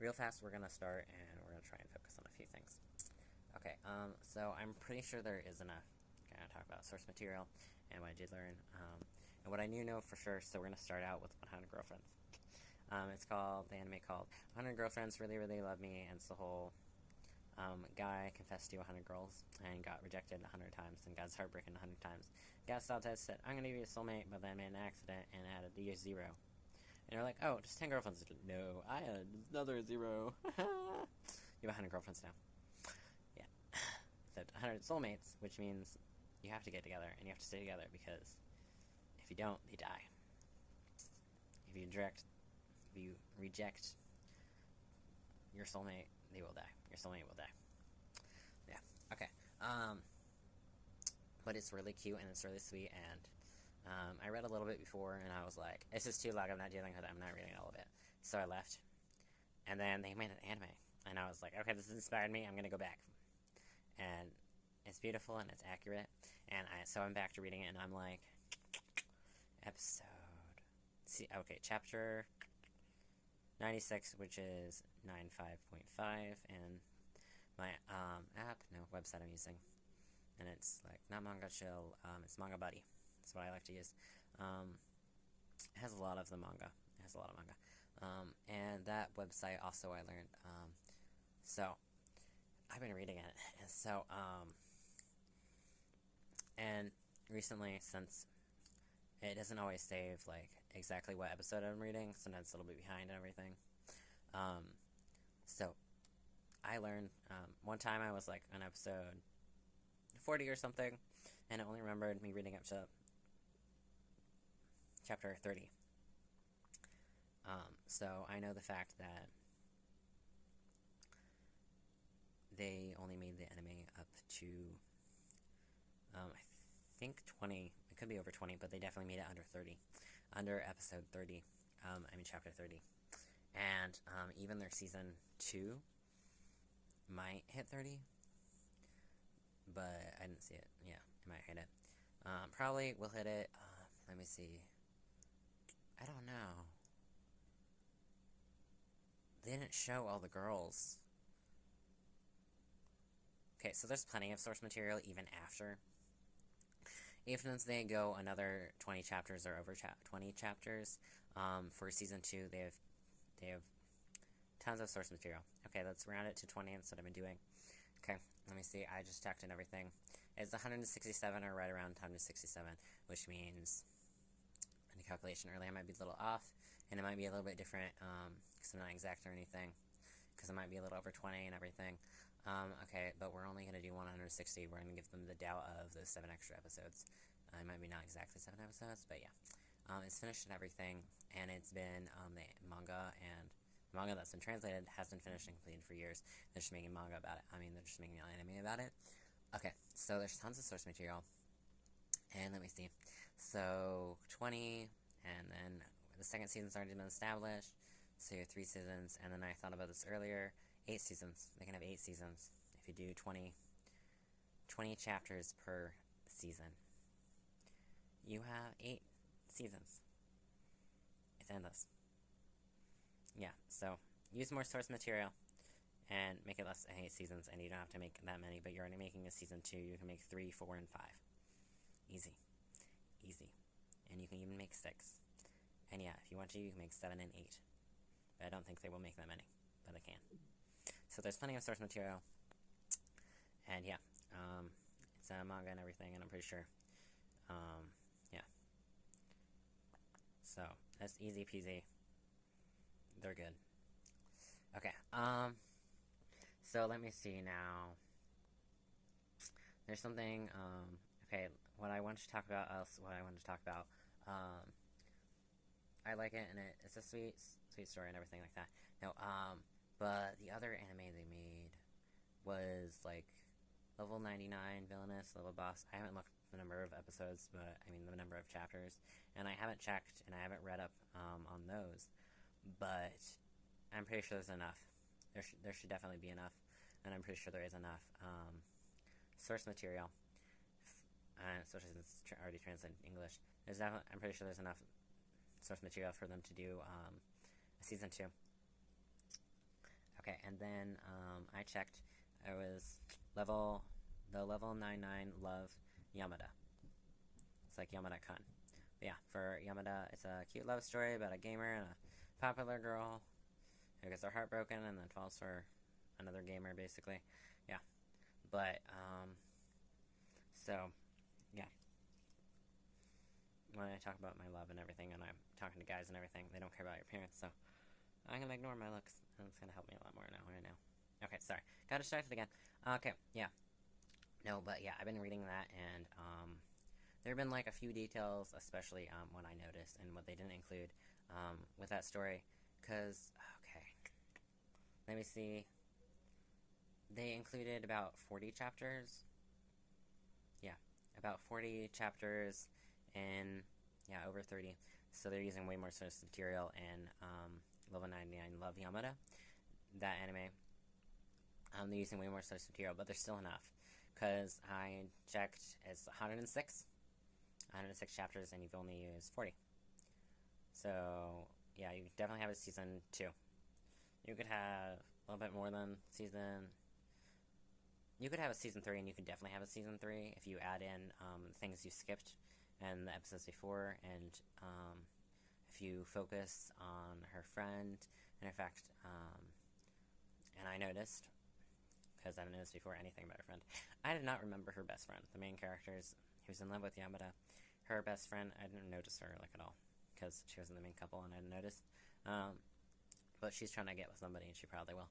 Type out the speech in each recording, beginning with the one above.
real fast, we're gonna start, and we're gonna try and focus on a few things. Okay, so I'm pretty sure there is enough. Okay, I'll talk about source material and what I did learn, and what I know for sure. So we're gonna start out with 100 Girlfriends. It's called, the anime called 100 Girlfriends Really Really Love Me, and it's the whole guy confessed to 100 girls and got rejected 100 times and got his heart broken 100 times. Got stopped and said, I'm gonna be a soulmate, but then made an accident and added the 0. And you're like, oh, just 10 girlfriends. No, I had another 0. You have 100 girlfriends now. Yeah. So 100 soulmates, which means you have to get together and you have to stay together, because if you don't, they die. If you reject your soulmate, they will die. Your soulmate will die. Yeah. Okay. But it's really cute and it's really sweet, and I read a little bit before and I was like, this is too long, I'm not dealing with it, I'm not reading all of it. So I left. And then they made an anime. And I was like, okay, this has inspired me, I'm gonna go back. And it's beautiful and it's accurate. And so I'm back to reading it, and I'm like, chapter 96, which is 9.5.5, and my website I'm using, and it's like not Manga Chill, it's Manga Buddy. That's what I like to use. It has a lot of the manga. It has a lot of manga, and that website also I learned. So I've been reading it, and so and recently, since it doesn't always save like exactly what episode I'm reading, sometimes it's a little bit behind and everything. So I learned, one time I was like on episode 40 or something, and it only remembered me reading up to chapter 30. So I know the fact that they only made the anime up to, I think 20, it could be over 20, but they definitely made it under 30, under episode 30, chapter 30. And, even their season 2 might hit 30, but I didn't see it. Yeah, it might hit it. Probably will hit it. Let me see. I don't know. They didn't show all the girls. Okay, so there's plenty of source material even after. Even if they go another 20 chapters or over 20 chapters, for season 2, they have tons of source material. Okay, let's round it to 20. That's what I've been doing. Okay, let me see. I just checked and everything. It's 167, or right around 167, which means, in the calculation earlier, I might be a little off, and it might be a little bit different, because I'm not exact or anything, because it might be a little over 20 and everything. Okay, but we're only going to do 160. We're going to give them the doubt of those 7 extra episodes. It might be not exactly 7 episodes, but yeah. It's finished and everything, and it's been, the manga that's been translated has been finished and completed for years. They're just making manga about it. They're just making an anime about it. Okay, so there's tons of source material. And let me see. So, 20, and then the second season's already been established. So you have 3 seasons, and then I thought about this earlier. 8 seasons. They can have 8 seasons if you do 20 chapters per season. You have 8 seasons. It's endless. Yeah, so use more source material and make it less than 8 seasons, and you don't have to make that many, but you're already making a season 2. You can make 3, 4, and 5. Easy. Easy. And you can even make 6. And yeah, if you want to, you can make 7 and 8. But I don't think they will make that many, but they can. So there's plenty of source material. And yeah, it's a manga and everything, and I'm pretty sure, yeah. So, that's easy peasy. They're good. Okay, so let me see now. There's something, okay, what I wanted to talk about, I like it, and it's a sweet story and everything like that. No, but the other anime they made was, like, level 99 villainous, level boss. I haven't looked at the number of episodes, but, the number of chapters, and I haven't checked, and I haven't read up, on those, but I'm pretty sure there's enough. There should definitely be enough, and I'm pretty sure there is enough, source material, especially since it's already translated in English. I'm pretty sure there's enough source material for them to do, a season 2. Okay, and then I checked. I was level 99 love Yamada. It's like Yamada-kun. But yeah, for Yamada, it's a cute love story about a gamer and a popular girl who gets her heart broken and then falls for another gamer, basically. Yeah. But, so, yeah. When I talk about my love and everything, and I'm talking to guys and everything, they don't care about your appearance, so I'm gonna ignore my looks, and it's gonna help me a lot more now, right now. Okay, sorry. Got distracted again. Okay, yeah. No, but yeah, I've been reading that, and, there have been, like, a few details, especially, what I noticed, and what they didn't include, with that story, because, okay, let me see. They included about 40 chapters. Yeah, about 40 chapters in, yeah, over 30. So they're using way more source material in level 99 Love Yamada, that anime. They're using way more source material, but there's still enough. Because I checked, it's 106 chapters, and you've only used 40. So, yeah, you definitely have a season 2. You could have a little bit more than season... You could have a season 3, and you could definitely have a season 3 if you add in things you skipped and the episodes before, and if you focus on her friend. And in fact, and I noticed, because I haven't noticed before anything about her friend, I did not remember her best friend. The main character's who's in love with Yamada, her best friend, I didn't notice her, like, at all, because she wasn't the main couple, and I didn't notice. But she's trying to get with somebody, and she probably will.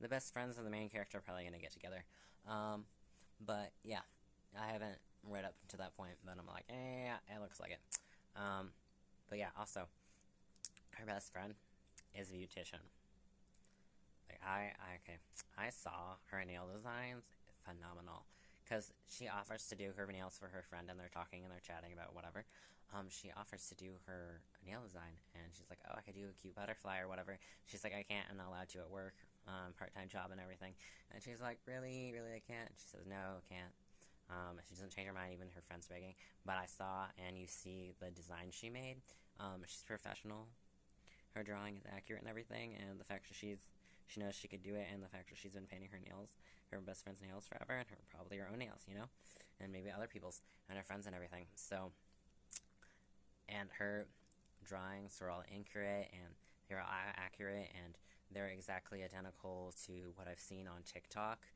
The best friends of the main character are probably going to get together. But, yeah, I haven't read up to that point, but I'm like, it looks like it. But, yeah, also, her best friend is a beautician. Like, I saw her nail designs, phenomenal. Because she offers to do her nails for her friend, and they're talking and they're chatting about whatever. She offers to do her nail design, and she's like, oh, I could do a cute butterfly or whatever. She's like, I can't, I'm not allowed to at work, part-time job and everything. And she's like, really, I can't? She says, no, can't. She doesn't change her mind, even her friend's begging. But I saw, and you see the design she made. She's professional. Her drawing is accurate and everything, and the fact that she knows she could do it, and the fact that she's been painting her nails, her best friend's nails forever, and probably her own nails, you know? And maybe other people's, and her friends and everything. So, and her drawings were all accurate, and they were all accurate, and they're exactly identical to what I've seen on TikTok,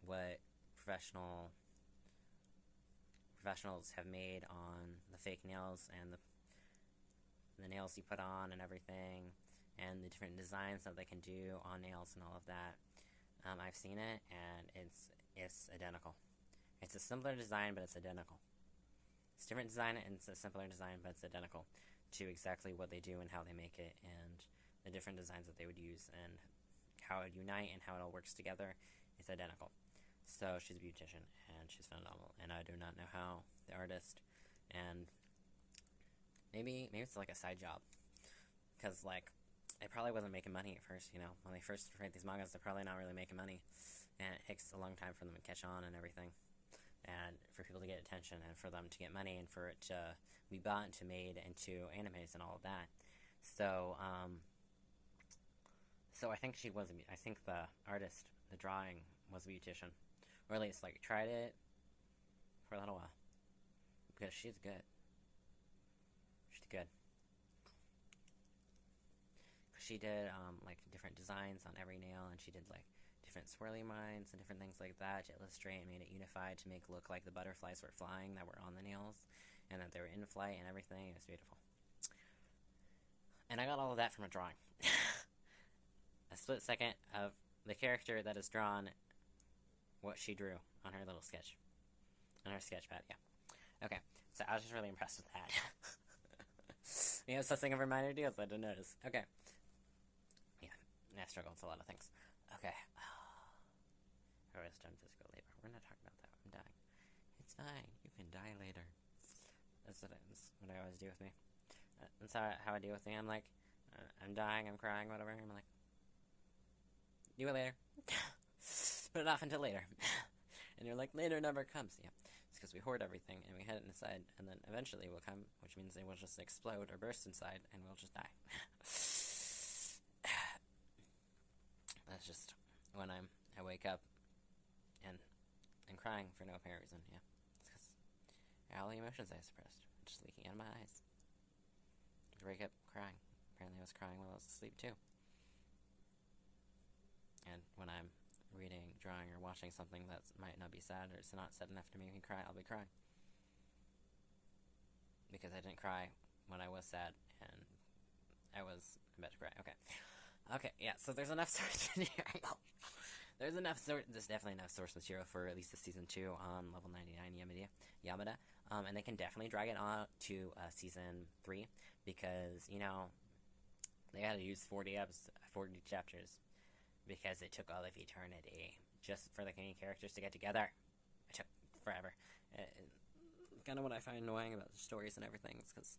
what professionals have made on the fake nails, and the nails you put on and everything, and the different designs that they can do on nails and all of that. I've seen it, and it's identical. It's a simpler design, but it's identical. It's a different design, and it's a simpler design, but it's identical to exactly what they do and how they make it, and the different designs that they would use, and how it would unite, and how it all works together. It's identical. So she's a beautician, and she's phenomenal, and I do not know how the artist, and maybe it's like a side job, because, like, it probably wasn't making money at first, you know. When they first write these mangas, they're probably not really making money, and it takes a long time for them to catch on and everything, and for people to get attention, and for them to get money, and for it to be bought into made into animes and all of that. So, so I think I think the artist, the drawing, was a beautician, or at least, like, tried it for a little while, because she's good. She's good. She did, like, different designs on every nail, and she did, like, different swirly lines and different things like that to illustrate and made it unified to make it look like the butterflies were flying that were on the nails, and that they were in flight and everything. It was beautiful. And I got all of that from a drawing. A split second of the character that is drawn, what she drew on her little sketch. On her sketch pad, yeah. Okay, so I was just really impressed with that. You know, something of minor deals I didn't notice. Okay. I struggle with a lot of things. Okay. I was done physical labor. We're not talking about that. I'm dying. It's fine. You can die later. That's what I always do with me. That's how I deal with me. I'm like, I'm dying, I'm crying, whatever. I'm like, do it later. Put it off until later. And you're like, later never comes. Yeah. because we hoard everything and we hide it inside, and then eventually it will come, which means they will just explode or burst inside, and we'll just die. That's just when I wake up and crying for no apparent reason. Yeah, it's because all the emotions I suppressed just leaking out of my eyes. I wake up crying. Apparently, I was crying while I was asleep too. And when I'm reading, drawing, or watching something that might not be sad, or it's not sad enough to make me cry, I'll be crying. Because I didn't cry when I was sad, and I was about to cry. Okay, yeah, so there's enough source material. There's definitely enough source material for at least the season 2 on level 99 Yamada. And they can definitely drag it on to season 3, because, you know, they had to use 40 chapters, because it took all of eternity just for the main characters to get together. It took forever. Kind of what I find annoying about the stories and everything is because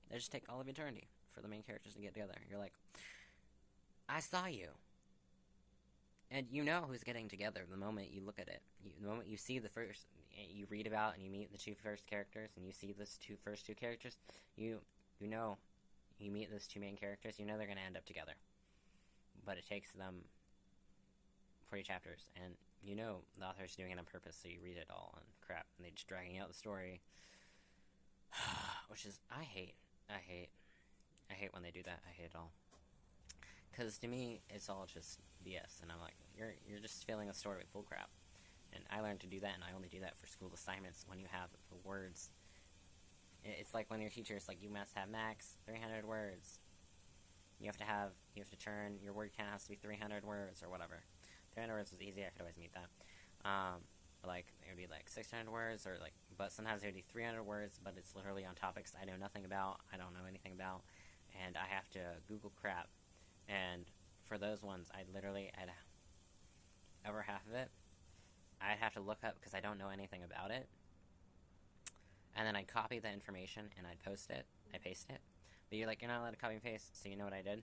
they just take all of eternity for the main characters to get together. You're like, I saw you. And you know who's getting together the moment you look at it. The moment you see the first, you read about and you meet the 2 first characters, and you see those first two characters, you know, you meet those 2 main characters, you know they're going to end up together. But it takes them 40 chapters, and you know the author's doing it on purpose, so you read it all and crap, and they're just dragging out the story. Which is, I hate when they do that. I hate it all. Because to me, it's all just BS, and I'm like, you're just filling a story with bullcrap. And I learned to do that, and I only do that for school assignments when you have the words. It's like when your teacher's like, you must have max 300 words. You have to turn, your word count has to be 300 words, or whatever. 300 words was easy, I could always meet that. Like, it would be like 600 words, or like, but sometimes it would be 300 words, but it's literally on topics I know nothing about, I don't know anything about, and I have to Google crap. And for those ones, over half of it, I'd have to look up because I don't know anything about it. And then I'd copy the information and I'd paste it. But you're not allowed to copy and paste, so you know what I did?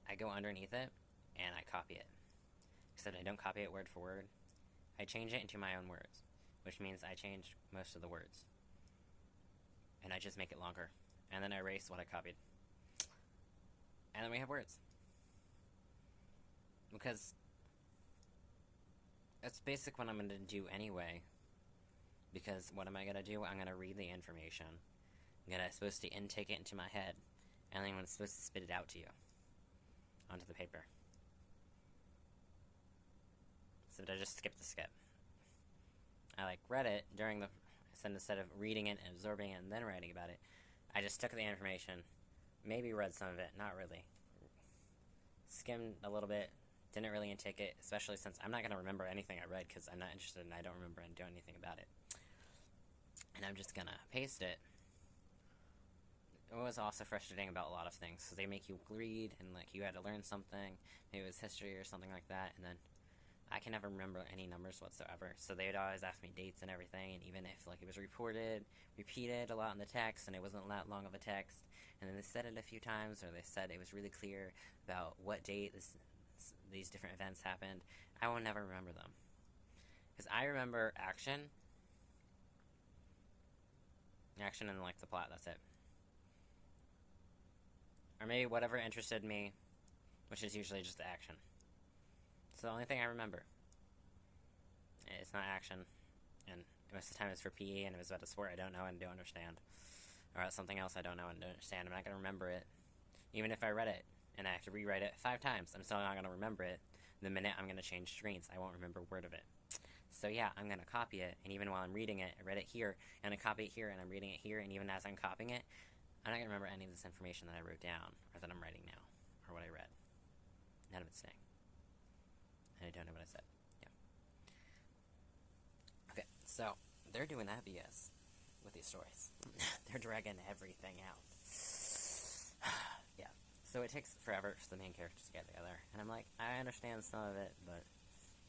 I go underneath it and I copy it. Except I don't copy it word for word. I change it into my own words, which means I change most of the words. And I just make it longer. And then I erase what I copied. And then we have words. Because it's basic what I'm going to do anyway. Because what am I going to do? I'm going to read the information. I'm supposed to intake it into my head. And then I'm supposed to spit it out to you. Onto the paper. So I just skipped the skip. I read it during the... Instead of reading it and absorbing it and then writing about it, I just took the information, maybe read some of it, not really. Skimmed a little bit, didn't really intake it, especially since I'm not going to remember anything I read because I'm not interested and I don't remember and do anything about it. And I'm just going to paste it. It was also frustrating about a lot of things, so they make you read and you had to learn something, maybe it was history or something like that, and then I can never remember any numbers whatsoever, so they would always ask me dates and everything, and even if it was repeated a lot in the text, and it wasn't that long of a text, and then they said it a few times, or they said it was really clear about what date these different events happened, I will never remember them. Because I remember action and the plot, that's it. Or maybe whatever interested me, which is usually just the action. It's the only thing I remember. It's not action, and most of the time it's for PE, and it was about a sport I don't know and don't understand, or something else I don't know and don't understand. I'm not going to remember it, even if I read it, and I have to rewrite it 5 times. I'm still not going to remember it. The minute I'm going to change screens, I won't remember a word of it. So yeah, I'm going to copy it, and even while I'm reading it, I read it here, and I copy it here, and I'm reading it here, and even as I'm copying it, I'm not going to remember any of this information that I wrote down, or that I'm writing now, or what I read. None of it's staying. And I don't know what I said. Yeah. Okay, so they're doing that BS with these stories. They're dragging everything out. Yeah. So it takes forever for the main characters to get together. And I'm like, I understand some of it, but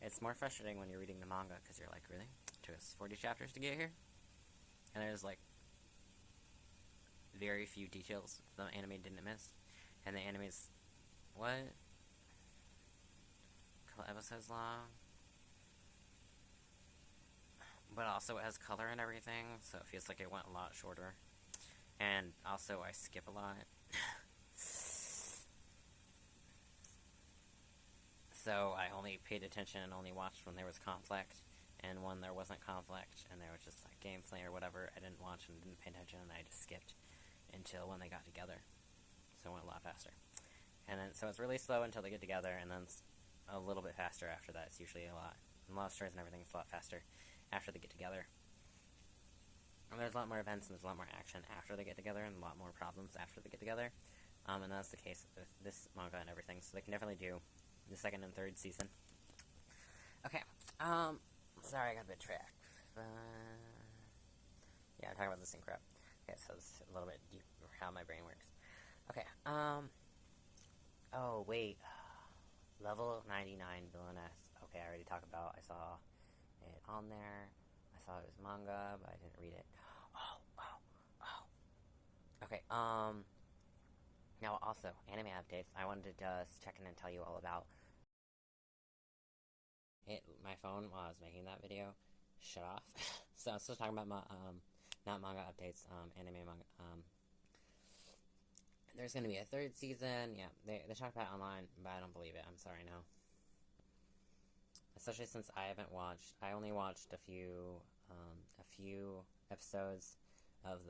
it's more frustrating when you're reading the manga, because you're like, really? It took us 40 chapters to get here? And there's very few details the anime didn't miss. And the anime's, what? Couple episodes long. but also it has color and everything, so it feels like it went a lot shorter. And also I skip a lot. So I only paid attention and only watched when there was conflict, and when there wasn't conflict and there was just like gameplay or whatever, I didn't watch and didn't pay attention, and I just skipped until when they got together. So it went a lot faster. And then so it's really slow until they get together, and then it's a little bit faster after that. It's usually a lot of stories and everything is a lot faster after they get together. And there's a lot more events and there's a lot more action after they get together, and a lot more problems after they get together. And that's the case with this manga and everything. So they can definitely do the second and third season. Okay, sorry, I got a bit tracked. Yeah, I'm talking about the same crap. Okay, so it's a little bit deep how my brain works. Okay, oh, wait. Level 99 Villainess. Okay, I already talked about, I saw it on there. I saw it was manga, but I didn't read it. Oh. Okay, now also, anime updates. I wanted to just check in and tell you all about it. My phone, while I was making that video, shut off. So I was still talking about not manga updates, anime manga. There's gonna be a third season. Yeah, they talked about it online, but I don't believe it. I'm sorry, no. Especially since I only watched a few episodes of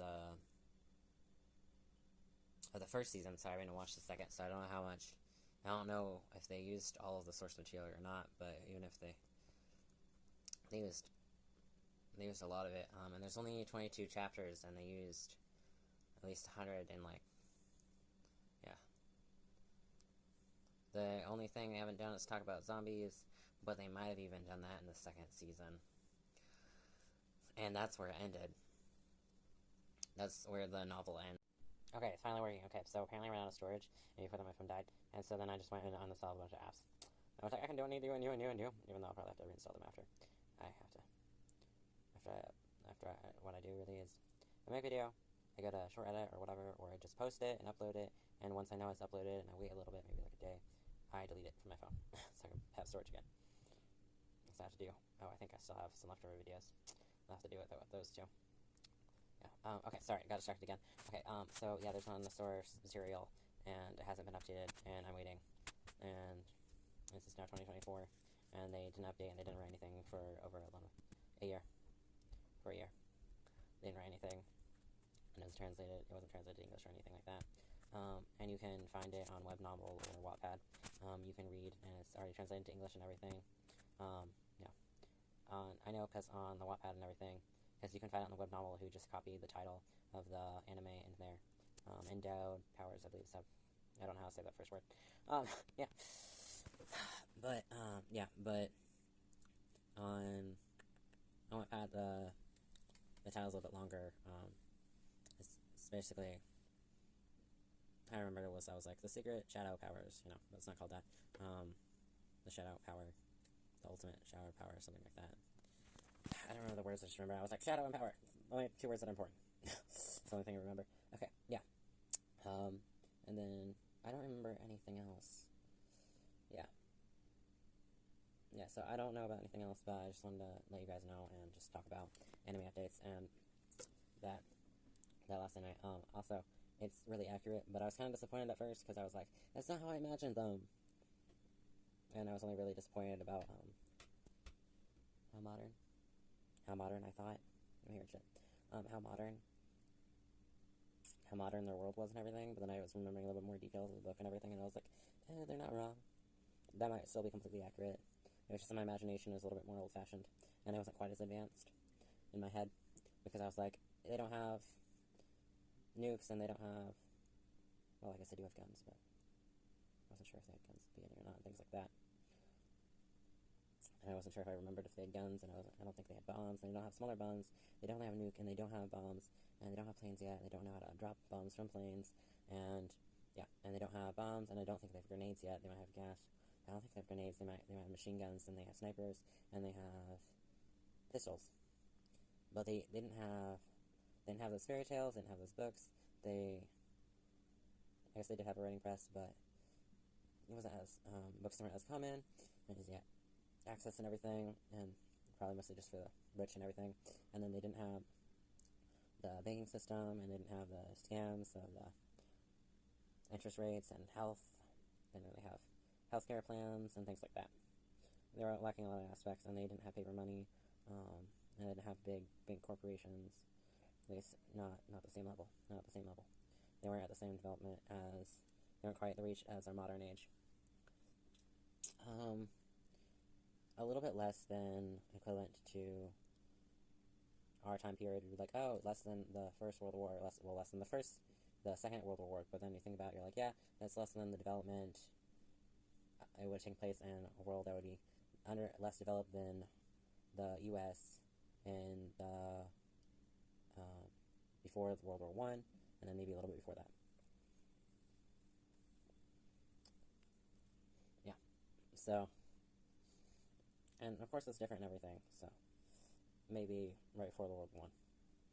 the first season, so I haven't watched the second, so I don't know if they used all of the source material or not, but even if they used a lot of it, and there's only 22 chapters, and they used at least 100 in, like, yeah. The only thing they haven't done is talk about zombies, but they might have even done that in the second season. And that's where it ended. That's where the novel ends. Okay, it's finally working. Okay, so apparently I ran out of storage, and before that my phone died, and so then I just went and uninstalled a bunch of apps. I was like, I can do what I need to do, even though I'll probably have to reinstall them after. What I do really is, I make a video, I go to short edit or whatever, or I just post it and upload it, and once I know it's uploaded, and I wait a little bit, maybe like a day, I delete it from my phone, so I can have storage again. So I have to do. Oh, I think I still have some leftover videos. I'll have to do it though with those two. Yeah. Okay, sorry, got distracted again. Okay, so yeah, there's one on the source material, and it hasn't been updated, and I'm waiting. And this is now 2024, and they didn't update, and they didn't write anything for over a year. For a year. They didn't write anything, and it wasn't translated to English or anything like that. And you can find it on Webnovel or Wattpad. You can read, and it's already translated to English and everything. Yeah. I know, because on the Wattpad and everything, because you can find it on the Webnovel who just copied the title of the anime into there. Endowed Powers, I believe. So I don't know how to say that first word. Yeah. But on Wattpad, the title's a little bit longer. It's basically, I remember I was like, the secret shadow powers, but it's not called that. The shadow power, the ultimate shadow power, something like that. I don't remember the words, I just remember I was like, shadow and power. Only two words that are important. It's the only thing I remember. Okay, yeah. And then, I don't remember anything else. Yeah. Yeah, so I don't know about anything else, but I just wanted to let you guys know and just talk about anime updates and that last night. Also, it's really accurate, but I was kind of disappointed at first because I was like, that's not how I imagined them. And I was only really disappointed about how modern I thought. I'm hearing shit. How modern their world was and everything, but then I was remembering a little bit more details of the book and everything, and I was like, they're not wrong. That might still be completely accurate. It was just my imagination was a little bit more old-fashioned, and I wasn't quite as advanced in my head, because I was like, they don't have nukes, and they don't have, well, I guess they do have guns, but I wasn't sure if they had guns at the beginning or not, and things like that. And I wasn't sure if I remembered if they had guns, and I don't think they had bombs, and they don't have smaller bombs, they don't have a nuke, and they don't have bombs, and they don't have planes yet, and they don't know how to drop bombs from planes, and, yeah, and they don't have bombs, and I don't think they have grenades yet, they might have gas. I don't think they have grenades, they might have machine guns, and they have snipers, and they have pistols. But they didn't have those fairy tales, they didn't have those books, I guess they did have a writing press, but it wasn't as, books weren't as common, and just, yeah, access and everything, and probably mostly just for the rich and everything. And then they didn't have the banking system, and they didn't have the scams of the interest rates and health. They didn't really have healthcare plans and things like that. They were lacking a lot of aspects, and they didn't have paper money, and they didn't have big corporations. At least not the same level. Not at the same level. They weren't at the same development as, they weren't quite the reach as our modern age. A little bit less than equivalent to our time period. You're like, oh, less than the First World War, less than the Second World War. But then you think about it, you're like, yeah, that's less than the development. It would take place in a world that would be less developed than the U.S. and before World War I, and then maybe a little bit before that. Yeah. So, and of course it's different and everything. So maybe right before World War I.